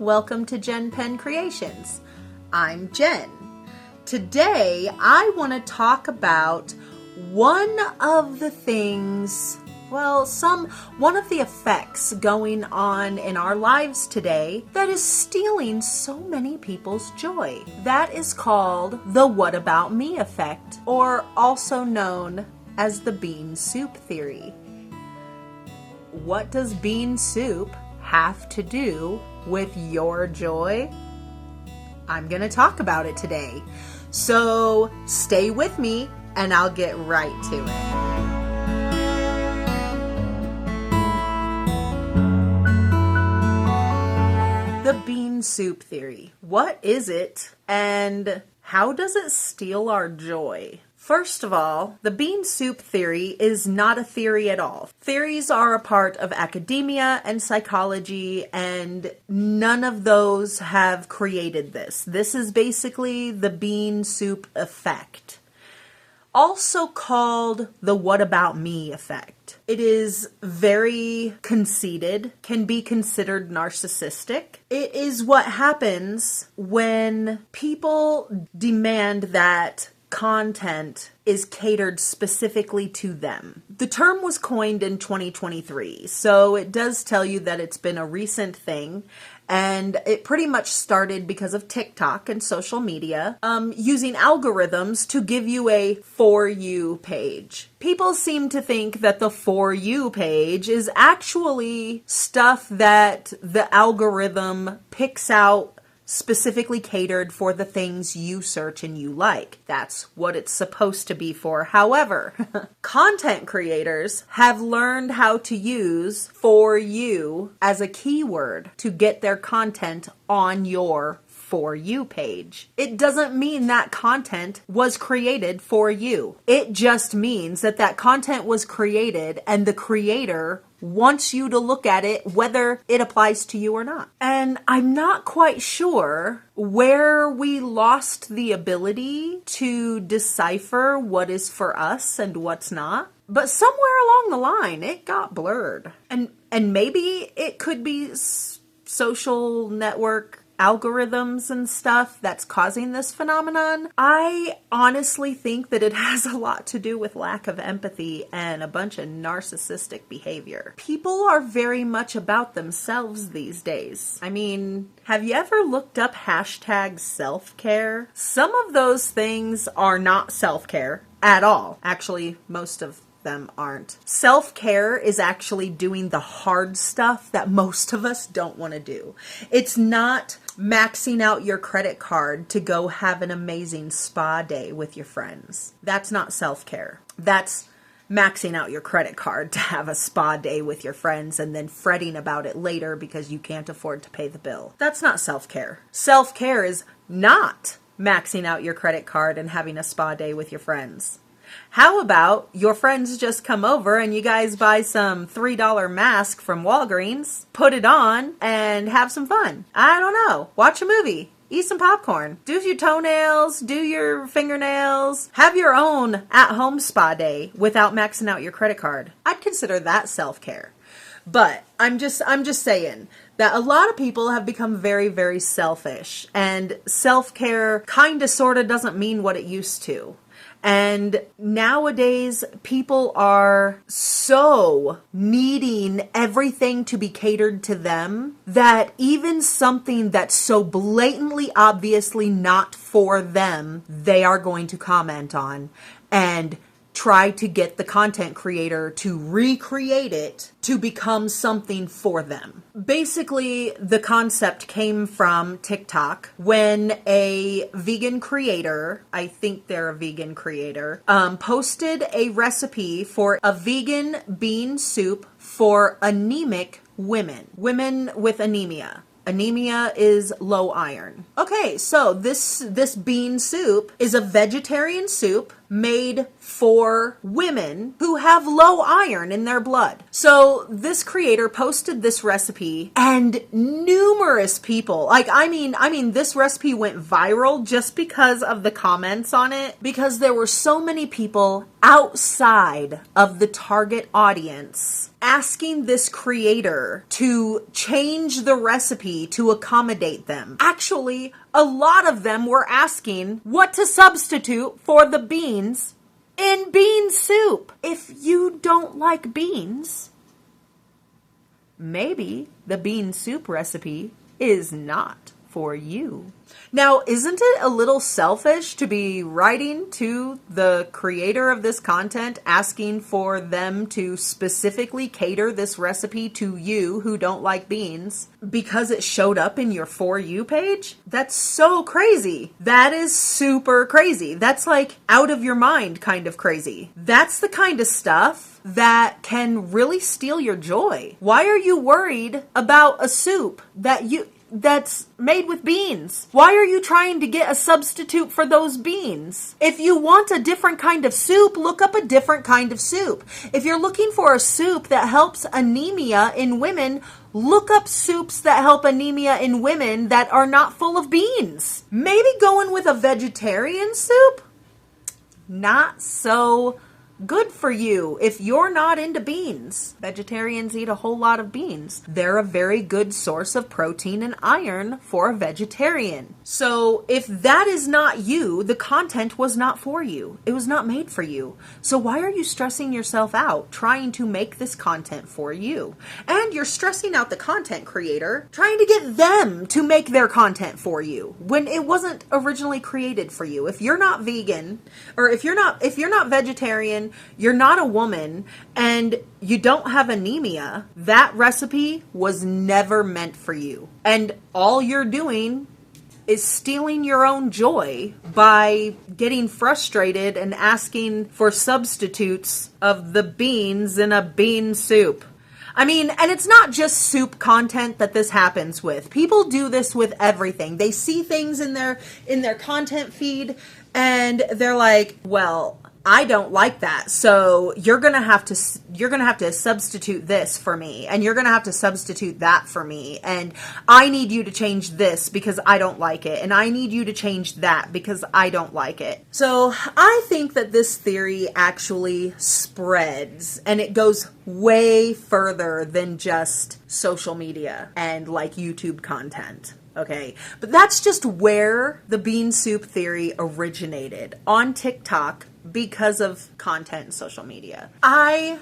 welcome to JenPenCreations. I'm Jen. Today I want to talk about one of the effects going on in our lives today that is stealing so many people's joy. That is called the what about me effect, or also known as the bean soup theory. What does bean soup have to do with your joy? I'm going to talk about it today. So stay with me and I'll get right to it. The bean soup theory. What is it and how does it steal our joy? First of all, the bean soup theory is not a theory at all. Theories are a part of academia and psychology, and none of those have created this. This is basically the bean soup effect, also called the what about me effect. It is very conceited, can be considered narcissistic. It is what happens when people demand that content is catered specifically to them. The term was coined in 2023, so it does tell you that it's been a recent thing, and it pretty much started because of TikTok and social media, using algorithms to give you a For You page. People seem to think that the For You page is actually stuff that the algorithm picks out specifically catered for the things you search and you like. That's what it's supposed to be for. However, content creators have learned how to use For You as a keyword to get their content on your For You page. It doesn't mean that content was created for you. It just means that that content was created and the creator wants you to look at it whether it applies to you or not. And I'm not quite sure where we lost the ability to decipher what is for us and what's not. But somewhere along the line, it got blurred. And maybe it could be social network algorithms and stuff that's causing this phenomenon. I honestly think that it has a lot to do with lack of empathy and a bunch of narcissistic behavior. People are very much about themselves these days. I mean, have you ever looked up hashtag self-care? Some of those things are not self-care at all. Actually, most of them aren't. Self-care is actually doing the hard stuff that most of us don't want to do. It's not maxing out your credit card to go have an amazing spa day with your friends. That's not self-care. That's maxing out your credit card to have a spa day with your friends and then fretting about it later because you can't afford to pay the bill. That's not self-care. Self-care is not maxing out your credit card and having a spa day with your friends. How about your friends just come over and you guys buy some $3 mask from Walgreens, put it on, and have some fun? I don't know. Watch a movie. Eat some popcorn. Do your toenails. Do your fingernails. Have your own at-home spa day without maxing out your credit card. I'd consider that self-care. But I'm just saying that a lot of people have become very, very selfish. And self-care kind of sort of doesn't mean what it used to. And nowadays, people are so needing everything to be catered to them that even something that's so blatantly, obviously not for them, they are going to comment on and try to get the content creator to recreate it to become something for them. Basically, the concept came from TikTok when a vegan creator, I think they're a vegan creator, posted a recipe for a vegan bean soup for anemic women with anemia. Anemia is low iron. Okay, so this bean soup is a vegetarian soup made for women who have low iron in their blood. So this creator posted this recipe, and numerous people, this recipe went viral just because of the comments on it, because there were so many people outside of the target audience asking this creator to change the recipe to accommodate them. Actually, a lot of them were asking what to substitute for the beans in bean soup. If you don't like beans, maybe the bean soup recipe is not for you. Now, isn't it a little selfish to be writing to the creator of this content asking for them to specifically cater this recipe to you who don't like beans because it showed up in your For You page? That's so crazy. That is super crazy. That's like out of your mind kind of crazy. That's the kind of stuff that can really steal your joy. Why are you worried about a soup that's made with beans? Why are you trying to get a substitute for those beans? If you want a different kind of soup, look up a different kind of soup. If you're looking for a soup that helps anemia in women, look up soups that help anemia in women that are not full of beans. Maybe going with a vegetarian soup? Not so good for you if you're not into beans. Vegetarians eat a whole lot of beans. They're a very good source of protein and iron for a vegetarian. So if that is not you, the content was not for you. It was not made for you. So why are you stressing yourself out trying to make this content for you? And you're stressing out the content creator trying to get them to make their content for you when it wasn't originally created for you. If you're not vegan, or if you're not vegetarian, you're not a woman, and you don't have anemia, that recipe was never meant for you. And all you're doing is stealing your own joy by getting frustrated and asking for substitutes of the beans in a bean soup. I mean, and it's not just soup content that this happens with. People do this with everything. They see things in their content feed and they're like, well, I don't like that. So you're going to have to substitute this for me, and you're going to have to substitute that for me. And I need you to change this because I don't like it. And I need you to change that because I don't like it. So I think that this theory actually spreads, and it goes way further than just social media and like YouTube content. Okay, but that's just where the bean soup theory originated, on TikTok, because of content and social media. I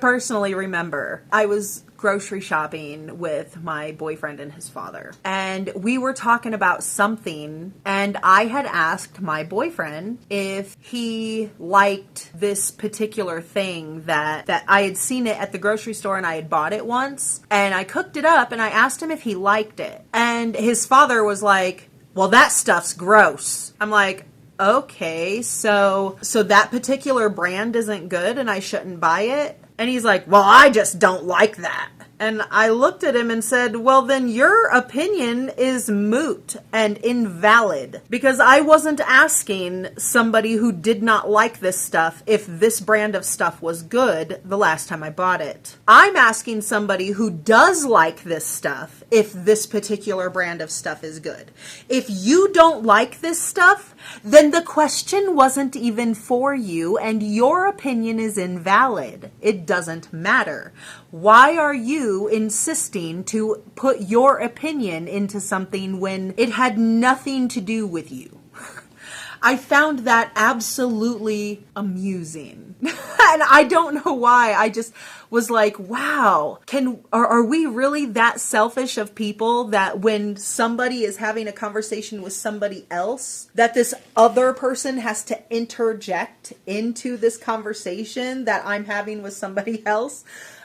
personally remember I was grocery shopping with my boyfriend and his father, and we were talking about something, and I had asked my boyfriend if he liked this particular thing that I had seen it at the grocery store and I had bought it once, and I cooked it up and I asked him if he liked it, and his father was like, well, that stuff's gross. I'm like, okay, so that particular brand isn't good and I shouldn't buy it? And he's like, well, I just don't like that. And I looked at him and said, well, then your opinion is moot and invalid, because I wasn't asking somebody who did not like this stuff if this brand of stuff was good the last time I bought it. I'm asking somebody who does like this stuff if this particular brand of stuff is good. If you don't like this stuff, then the question wasn't even for you and your opinion is invalid. It doesn't matter. Why are you insisting to put your opinion into something when it had nothing to do with you? I found that absolutely amusing. And I don't know why. I just was like, wow, are we really that selfish of people that when somebody is having a conversation with somebody else, that this other person has to interject into this conversation that I'm having with somebody else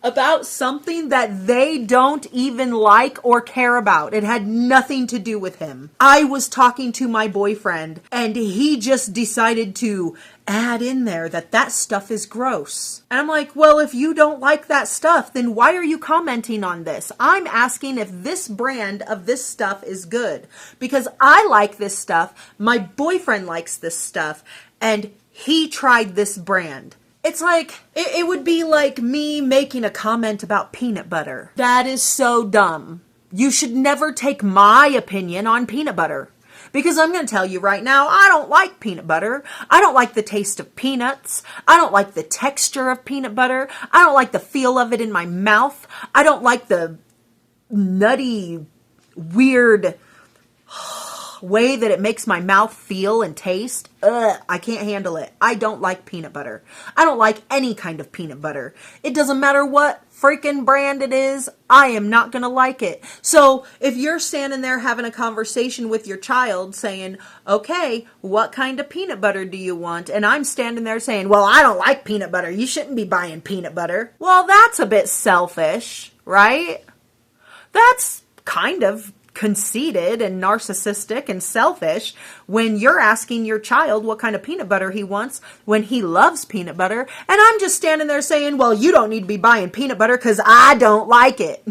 about something that they don't even like or care about? It had nothing to do with him. I was talking to my boyfriend and he just decided to add in there that stuff is gross. And I'm like, well, if you don't like that stuff, then why are you commenting on this? I'm asking if this brand of this stuff is good because I like this stuff. My boyfriend likes this stuff. And he tried this brand. It's like, it would be like me making a comment about peanut butter. That is so dumb. You should never take my opinion on peanut butter. Because I'm going to tell you right now, I don't like peanut butter. I don't like the taste of peanuts. I don't like the texture of peanut butter. I don't like the feel of it in my mouth. I don't like the nutty, weird way that it makes my mouth feel and taste. I can't handle it. I don't like peanut butter. I don't like any kind of peanut butter. It doesn't matter what freaking brand it is. I am not going to like it. So if you're standing there having a conversation with your child saying, okay, what kind of peanut butter do you want? And I'm standing there saying, well, I don't like peanut butter. You shouldn't be buying peanut butter. Well, that's a bit selfish, right? That's kind of conceited and narcissistic and selfish when you're asking your child what kind of peanut butter he wants when he loves peanut butter, and I'm just standing there saying, well, you don't need to be buying peanut butter because I don't like it.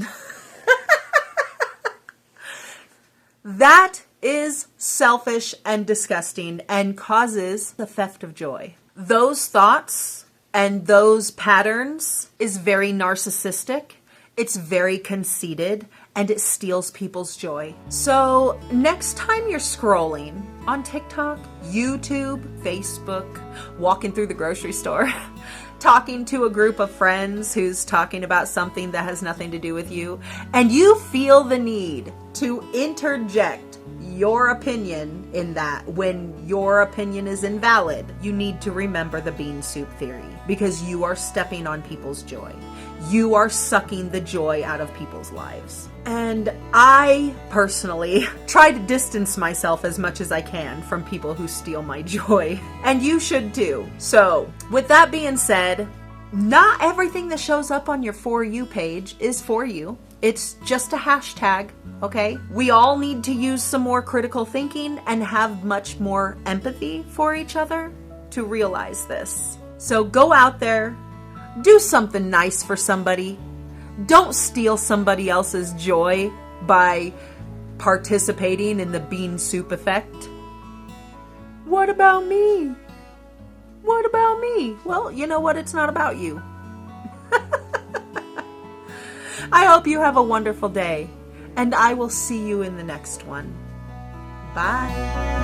That is selfish and disgusting and causes the theft of joy. Those thoughts and those patterns is very narcissistic. It's very conceited, and it steals people's joy. So next time you're scrolling on TikTok, YouTube, Facebook, walking through the grocery store, talking to a group of friends who's talking about something that has nothing to do with you, and you feel the need to interject your opinion in that when your opinion is invalid, you need to remember the bean soup theory, because you are stepping on people's joy. You are sucking the joy out of people's lives. And I personally try to distance myself as much as I can from people who steal my joy. And you should too. So, with that being said, not everything that shows up on your For You page is for you. It's just a hashtag, okay? We all need to use some more critical thinking and have much more empathy for each other to realize this. So go out there, do something nice for somebody. Don't steal somebody else's joy by participating in the bean soup effect. What about me? What about me? Well, you know what? It's not about you. I hope you have a wonderful day, and I will see you in the next one. Bye.